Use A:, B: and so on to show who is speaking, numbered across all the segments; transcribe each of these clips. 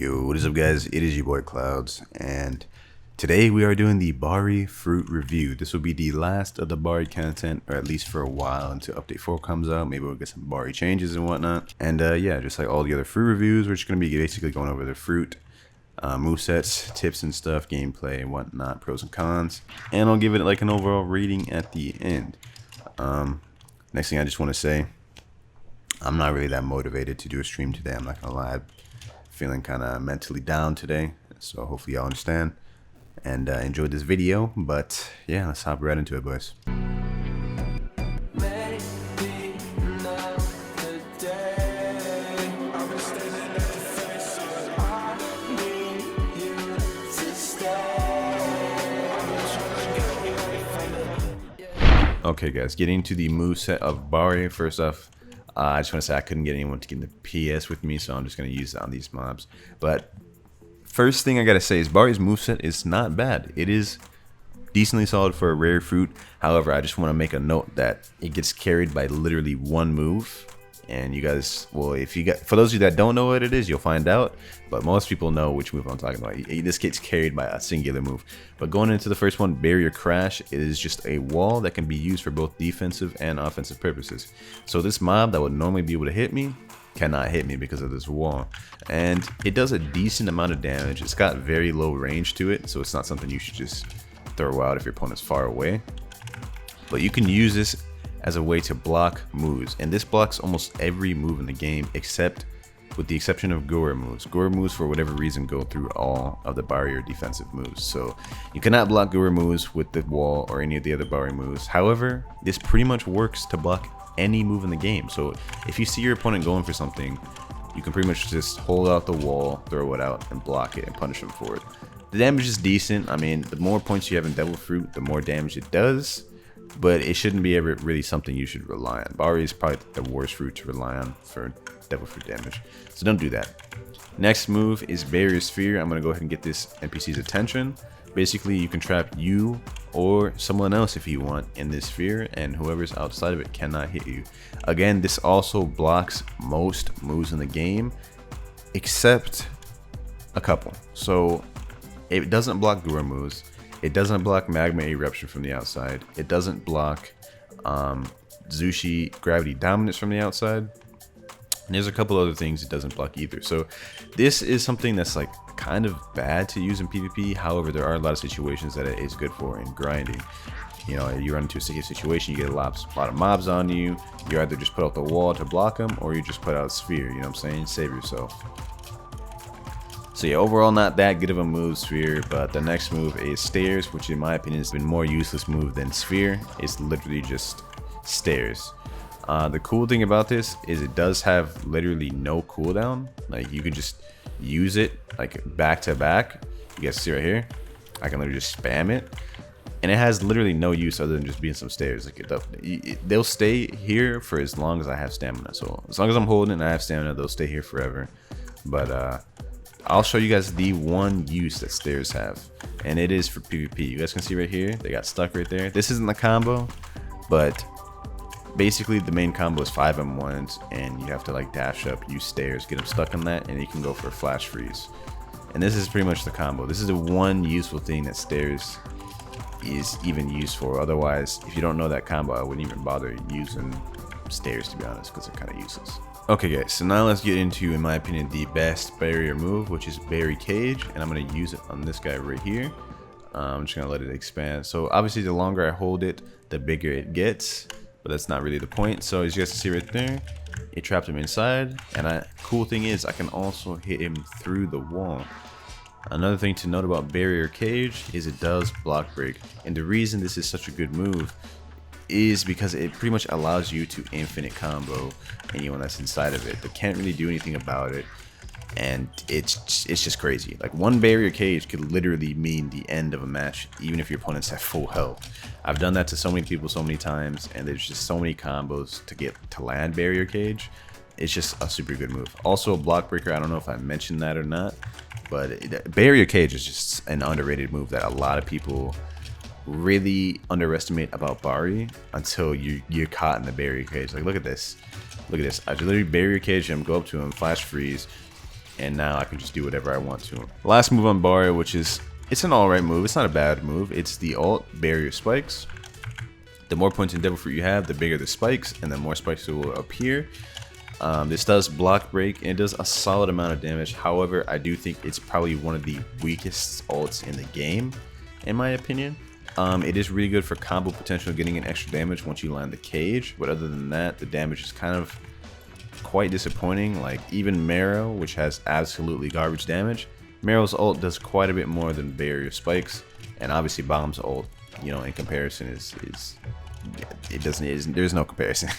A: Yo, what is up guys? It is your boy Clouds, and today we are doing the Bari fruit review. This will be the last of the Bari content, or at least for a while until update 4 comes out. Maybe we'll get some Bari changes and whatnot. And yeah, just like all the other fruit reviews, we're just going to be basically going over the fruit, movesets, tips and stuff, gameplay and whatnot, pros and cons. And I'll give it like an overall rating at the end. Next thing I just want to say, I'm not really that motivated to do a stream today, I'm not going to lie. Feeling kind of mentally down today, so hopefully y'all understand and enjoyed this video. But yeah, let's hop right into it, boys. Okay guys, getting to the moveset of Bari. First off, I just want to say I couldn't get anyone to get the PS with me, so I'm just going to use it on these mobs. But first thing I got to say is Bari's moveset is not bad. It is decently solid for a rare fruit. However, I just want to make a note that it gets carried by literally one move. And you guys, well, for those of you that don't know what it is, you'll find out. But most people know which move I'm talking about. This gets carried by a singular move. But going into the first one, Barrier Crash, it is just a wall that can be used for both defensive and offensive purposes. So this mob that would normally be able to hit me cannot hit me because of this wall. And it does a decent amount of damage. It's got very low range to it, so it's not something you should just throw out if your opponent's far away. But you can use this as a way to block moves, and this blocks almost every move in the game except with the exception of Gore moves. Gore moves, for whatever reason, go through all of the barrier defensive moves, so you cannot block Gore moves with the wall or any of the other barrier moves. However, this pretty much works to block any move in the game. So if you see your opponent going for something, you can pretty much just hold out the wall, throw it out, and block it and punish them for it. The damage is decent. I mean, the more points you have in Devil Fruit, the more damage it does. But it shouldn't be ever really something you should rely on. Bari is probably the worst fruit to rely on for Devil Fruit damage, so don't do that. Next move is Barrier Sphere. I'm going to go ahead and get this NPC's attention. Basically, you can trap you or someone else if you want in this sphere, and whoever's outside of it cannot hit you. Again, this also blocks most moves in the game, except a couple. So it doesn't block Gura moves. It doesn't block Magma Eruption from the outside. It doesn't block Zushi Gravity Dominance from the outside. And there's a couple other things it doesn't block either. So this is something that's like kind of bad to use in PvP. However, there are a lot of situations that it is good for in grinding. You know, you run into a sticky situation, you get a lot of mobs on you. You either just put out the wall to block them, or you just put out a sphere. You know what I'm saying? Save yourself. So yeah, overall not that good of a move, Sphere, but the next move is Stairs, which in my opinion has been more useless move than Sphere. It's literally just Stairs. The cool thing about this is it does have literally no cooldown. Like, you can just use it like back to back. You guys see right here, I can literally just spam it, and it has literally no use other than just being some stairs. Like they'll stay here for as long as I have stamina. So as long as I'm holding it and I have stamina, they'll stay here forever. But I'll show you guys the one use that stairs have, and it is for PvP. You guys can see right here, they got stuck right there. This isn't the combo, but basically the main combo is 5 M1s, and you have to like dash up, use stairs, get them stuck on that, and you can go for a flash freeze. And this is pretty much the combo. This is the one useful thing that stairs is even used for. Otherwise, if you don't know that combo, I wouldn't even bother using stairs, to be honest, because they're kind of useless. Okay guys, so now let's get into, in my opinion, the best barrier move, which is Barry Cage, and I'm going to use it on this guy right here. I'm just going to let it expand. So obviously the longer I hold it, the bigger it gets, but that's not really the point. So as you guys can see right there, it trapped him inside, and cool thing is I can also hit him through the wall. Another thing to note about Barrier Cage is it does block break, and the reason this is such a good move is because it pretty much allows you to infinite combo anyone that's inside of it, but can't really do anything about it. And it's just crazy. Like, one Barrier Cage could literally mean the end of a match, even if your opponents have full health. I've done that to so many people so many times, and there's just so many combos to get to land Barrier Cage. It's just a super good move. Also a block breaker. I don't know if I mentioned that or not, but Barrier Cage is just an underrated move that a lot of people really underestimate about Bari until you're caught in the Barrier Cage. Like, look at this. I literally Barrier Cage him, go up to him, flash freeze, and now I can just do whatever I want to. Last move on Bari, which is, it's an alright move. It's not a bad move. It's the ult, barrier spikes. The more points in Devil Fruit you have, the bigger the spikes, and the more spikes will appear. This does block break, and it does a solid amount of damage. However, I do think it's probably one of the weakest ults in the game, in my opinion. It is really good for combo potential, getting an extra damage once you land the cage, but other than that, the damage is kind of quite disappointing. Like, even Marrow, which has absolutely garbage damage, Marrow's ult does quite a bit more than barrier spikes, and obviously Bomb's ult, you know, in comparison is there's no comparison.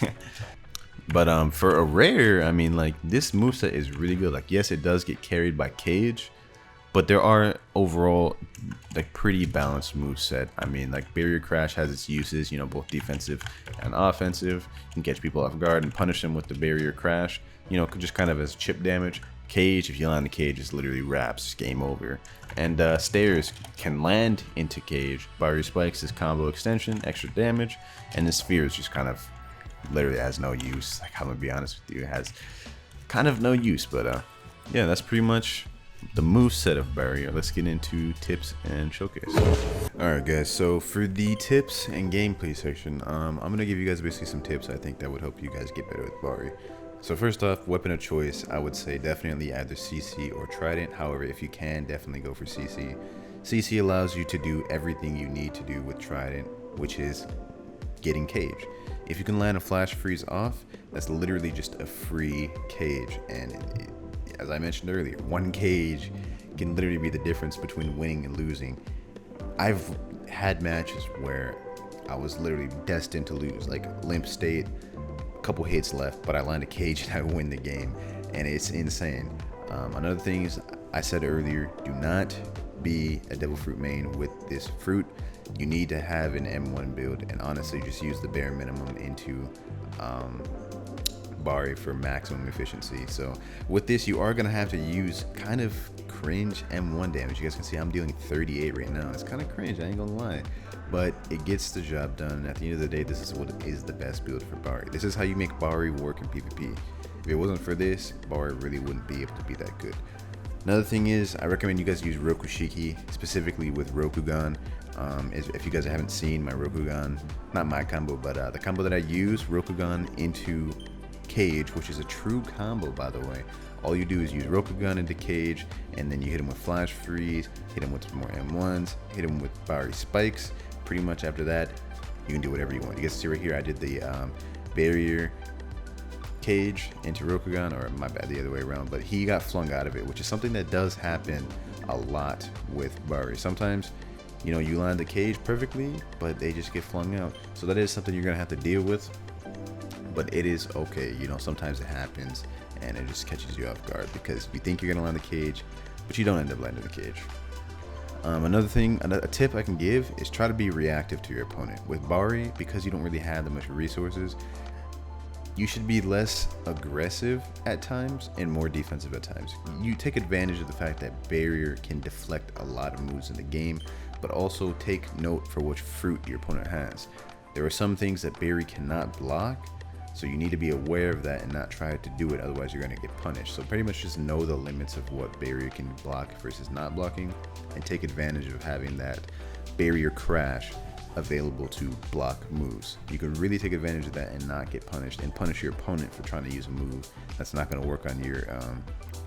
A: But for a rare, I mean, like, this moveset is really good. Like, yes, it does get carried by cage, but there are overall like pretty balanced moveset. I mean, like, barrier crash has its uses, you know, both defensive and offensive. You can catch people off guard and punish them with the barrier crash, you know, just kind of as chip damage. Cage, if you land the cage, it's literally wraps, game over. And stairs can land into cage. Barrier spikes is combo extension, extra damage, and the sphere is just kind of literally has no use. Like, I'm gonna be honest with you, it has kind of no use. But yeah, that's pretty much the move set of Barrier. Let's get into tips and showcase. Alright guys, so for the tips and gameplay section, I'm gonna give you guys basically some tips I think that would help you guys get better with Bari. So first off, weapon of choice, I would say definitely either CC or Trident. However, if you can, definitely go for CC. CC allows you to do everything you need to do with Trident, which is getting cage. If you can land a flash freeze off, that's literally just a free cage, and as I mentioned earlier, one cage can literally be the difference between winning and losing. I've had matches where I was literally destined to lose, like limp state, a couple hits left, but I land a cage and I win the game, and it's insane. Another thing is, I said earlier, do not be a Devil Fruit main with this fruit. You need to have an M1 build, and honestly just use the bare minimum into Bari for maximum efficiency. So with this, you are going to have to use kind of cringe M1 damage. You guys can see I'm dealing 38 right now. It's kind of cringe, I ain't gonna lie, but it gets the job done. At the end of the day, this is what is the best build for Bari. This is how you make Bari work in PvP. If it wasn't for this, Bari really wouldn't be able to be that good. Another thing is, I recommend you guys use Rokushiki, specifically with Rokugan. If you guys haven't seen my Rokugan, not my combo, but the combo that I use, Rokugan into cage, which is a true combo, by the way. All you do is use Rokugan into cage, and then you hit him with flash freeze, hit him with more M1s, hit him with Bari spikes. Pretty much after that, you can do whatever you want. You guys see right here, I did the barrier cage into Rokugan, or my bad, the other way around, but he got flung out of it, which is something that does happen a lot with Bari. Sometimes, you know, you land the cage perfectly, but they just get flung out. So that is something you're gonna have to deal with, but it is okay. You know, sometimes it happens and it just catches you off guard because you think you're gonna land the cage, but you don't end up landing the cage. Another thing, a tip I can give is try to be reactive to your opponent. With Bari, because you don't really have that much resources, you should be less aggressive at times and more defensive at times. You take advantage of the fact that barrier can deflect a lot of moves in the game, but also take note for which fruit your opponent has. There are some things that barrier cannot block, so you need to be aware of that and not try to do it, otherwise you're going to get punished. So pretty much just know the limits of what barrier can block versus not blocking, and take advantage of having that barrier crash available to block moves. You can really take advantage of that and not get punished, and punish your opponent for trying to use a move that's not going to work on your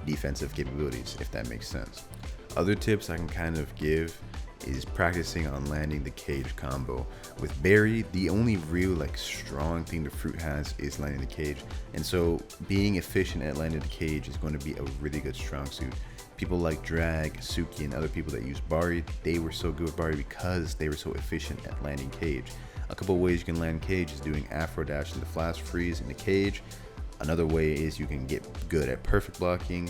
A: defensive capabilities, if that makes sense. Other tips I can kind of give is practicing on landing the cage combo. With Bari, the only real like strong thing the fruit has is landing the cage, and so being efficient at landing the cage is going to be a really good strong suit. People like Drag, Suki, and other people that use Bari, they were so good with Bari because they were so efficient at landing cage. A couple of ways you can land cage is doing Afro Dash into flash freeze in the cage. Another way is you can get good at perfect blocking.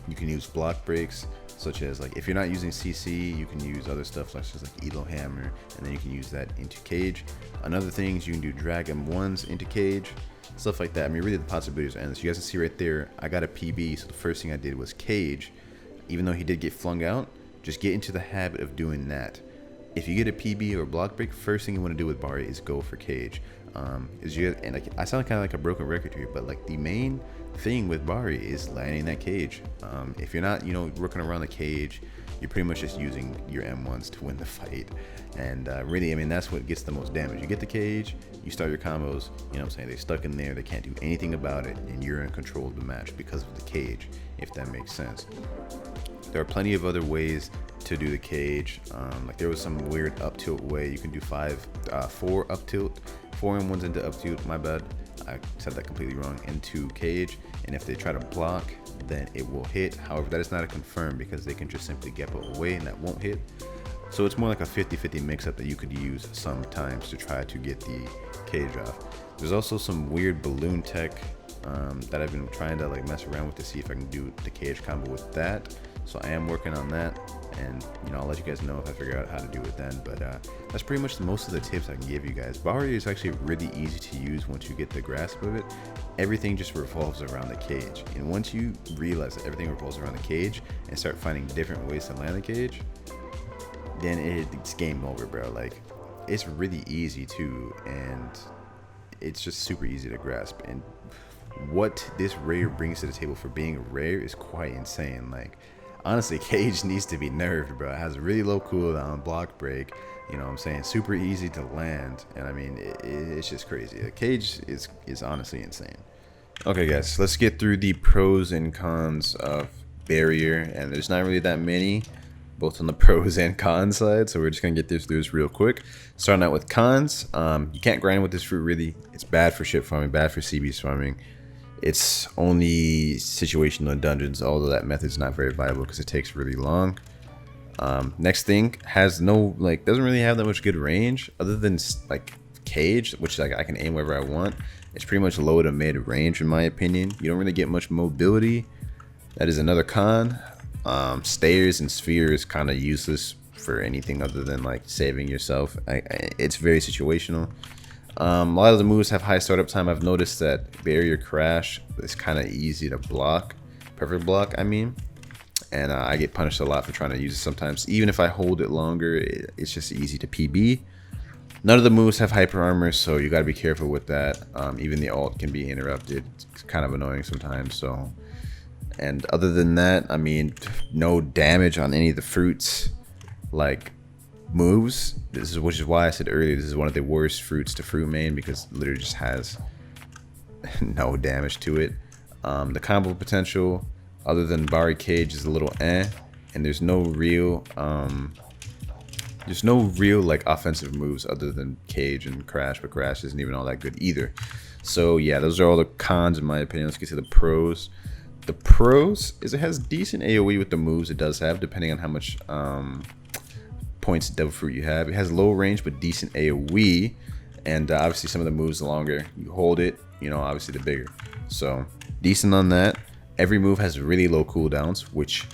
A: You can use block breaks, such as, like, if you're not using CC, you can use other stuff such as like Elo Hammer, and then you can use that into cage. Another thing is you can do drag M1s into cage, stuff like that. I mean, really the possibilities are endless. You guys can see right there, I got a PB, so the first thing I did was cage. Even though he did get flung out, just get into the habit of doing that. If you get a PB or a block break, first thing you want to do with Bari is go for cage. is you, and like I sound kind of like a broken record here, but like the main thing with Bari is landing that cage. If you're not, working around the cage, you're pretty much just using your M1s to win the fight. And really, I mean, that's what gets the most damage. You get the cage, you start your combos, you know what I'm saying? They're stuck in there, they can't do anything about it, and you're in control of the match because of the cage, if that makes sense. There are plenty of other ways to do the cage. Like there was some weird up tilt way. You can do four up tilt, 4 M1s into up tilt, my bad. I said that completely wrong, into cage. And if they try to block, then it will hit. However, that is not a confirm because they can just simply Geppo away and that won't hit. So it's more like a 50-50 mix-up that you could use sometimes to try to get the cage off. There's also some weird balloon tech that I've been trying to like mess around with to see if I can do the cage combo with that. So I am working on that, and I'll let you guys know if I figure out how to do it then. But that's pretty much most of the tips I can give you guys. Bari is actually really easy to use once you get the grasp of it. Everything just revolves around the cage, and once you realize that everything revolves around the cage and start finding different ways to land the cage, then it's game over, bro. Like it's really easy too, and it's just super easy to grasp. And what this rare brings to the table for being rare is quite insane. Like honestly, cage needs to be nerfed, bro. It has a really low cooldown, block break, you know what I'm saying, super easy to land, and I mean it's just crazy. The cage is honestly insane. Okay guys, let's get through the pros and cons of barrier, and there's not really that many, both on the pros and cons side, so we're just gonna get through this real quick. Starting out with cons, you can't grind with this fruit really. It's bad for ship farming, bad for CB farming. It's only situational in dungeons, although that method's not very viable because it takes really long. Next thing, has no, like, doesn't really have that much good range other than like cage, which like I can aim wherever I want. It's pretty much low to mid range in my opinion. You don't really get much mobility. That is another con. Stairs and sphere is kind of useless for anything other than like saving yourself. It's very situational. A lot of the moves have high startup time. I've noticed that barrier crash is kind of easy to block, perfect block I mean, and I get punished a lot for trying to use it sometimes. Even if I hold it longer, it's just easy to PB. None of the moves have hyper armor, so you got to be careful with that. Even the ult can be interrupted. It's kind of annoying sometimes. So, and other than that, I mean, no damage on any of the fruits like moves. Which is why I said earlier this is one of the worst fruits to fruit main, because it literally just has no damage to it. The combo potential other than Bari cage is a little and there's no real like offensive moves other than cage and crash, but crash isn't even all that good either. So yeah, those are all the cons in my opinion. Let's get to the pros. The pros is it has decent AoE with the moves it does have, depending on how much points devil fruit you have. It has low range but decent AoE, and obviously some of the moves, the longer you hold it, obviously the bigger. So decent on that. Every move has really low cooldowns, which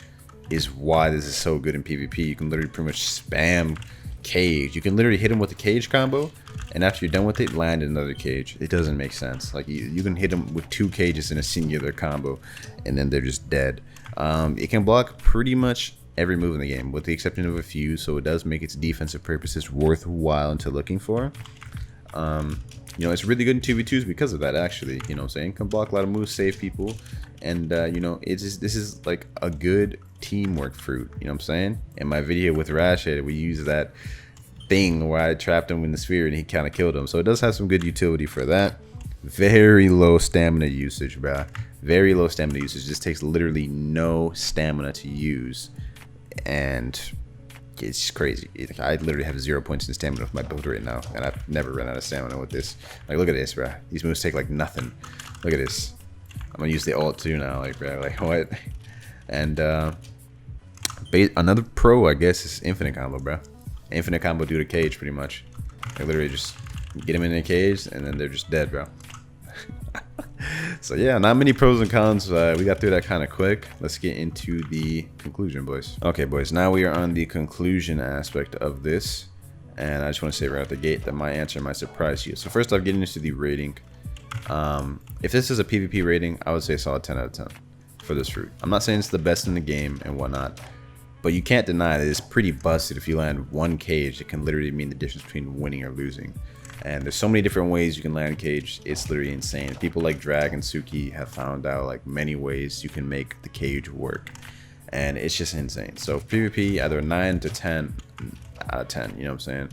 A: is why this is so good in PvP. You can literally pretty much spam cage. You can literally hit him with a cage combo, and after you're done with it, land another cage. It doesn't make sense. Like you can hit them with 2 cages in a singular combo, and then they're just dead. It can block pretty much every move in the game, with the exception of a few, so it does make its defensive purposes worthwhile into looking for. It's really good in 2v2s because of that, actually. You know what I'm saying? Can block a lot of moves, save people, and this is like a good teamwork fruit. You know what I'm saying? In my video with Rashid, we used that thing where I trapped him in the sphere and he kind of killed him, so it does have some good utility for that. Very low stamina usage, bruh. Very low stamina usage. Just takes literally no stamina to use, and it's crazy. I literally have 0 points in stamina with my build right now, and I've never run out of stamina with this. Like, look at this, bro. These moves take like nothing. Look at this. I'm gonna use the ult too now, like, bro. Like, what? And another pro, I guess, is infinite combo, bro. Infinite combo due to cage, pretty much. I literally just get them in a cage, and then they're just dead, bro. So yeah, not many pros and cons. We got through that kind of quick. Let's get into the conclusion, boys. Okay, boys, now we are on the conclusion aspect of this, and I just want to say right out the gate that my answer might surprise you. So first off, getting into the rating. If this is a PvP rating, I would say solid 10 out of 10 for this fruit. I'm not saying it's the best in the game and whatnot, but you can't deny that it's pretty busted. If you land 1 cage, it can literally mean the difference between winning or losing. And there's so many different ways you can land cage. It's literally insane. People like Drag and Suki have found out like many ways you can make the cage work, and it's just insane. So PvP, either 9 to 10 out of 10. You know what I'm saying?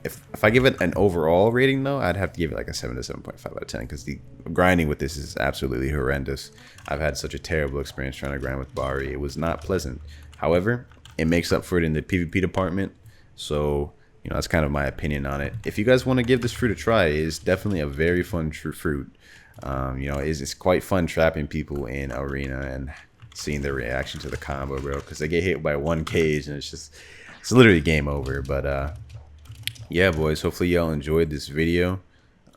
A: If I give it an overall rating though, I'd have to give it like a 7 to 7.5 out of 10, because the grinding with this is absolutely horrendous. I've had such a terrible experience trying to grind with Bari. It was not pleasant. However, it makes up for it in the PvP department. So, you know, that's kind of my opinion on it. If you guys want to give this fruit a try, it's definitely a very fun fruit. You know, it's quite fun trapping people in arena and seeing their reaction to the combo, bro, because they get hit by one cage and it's literally game over. But yeah, boys, hopefully y'all enjoyed this video.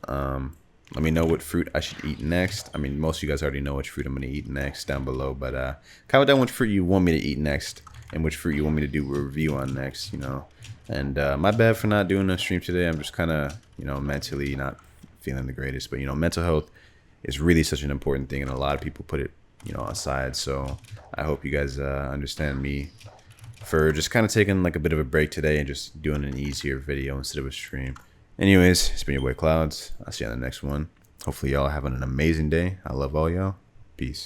A: Let me know what fruit I should eat next. I mean, most of you guys already know which fruit I'm going to eat next down below, but comment down which fruit you want me to eat next and which fruit you want me to do a review on next, you know. And my bad for not doing a stream today. I'm just kind of, you know, mentally not feeling the greatest, but, you know, mental health is really such an important thing, and a lot of people put it, you know, aside. So I hope you guys understand me for just kind of taking like a bit of a break today and just doing an easier video instead of a stream. Anyways, it's been your boy Clouds. I'll see you on the next one. Hopefully y'all having an amazing day. I love all y'all. Peace.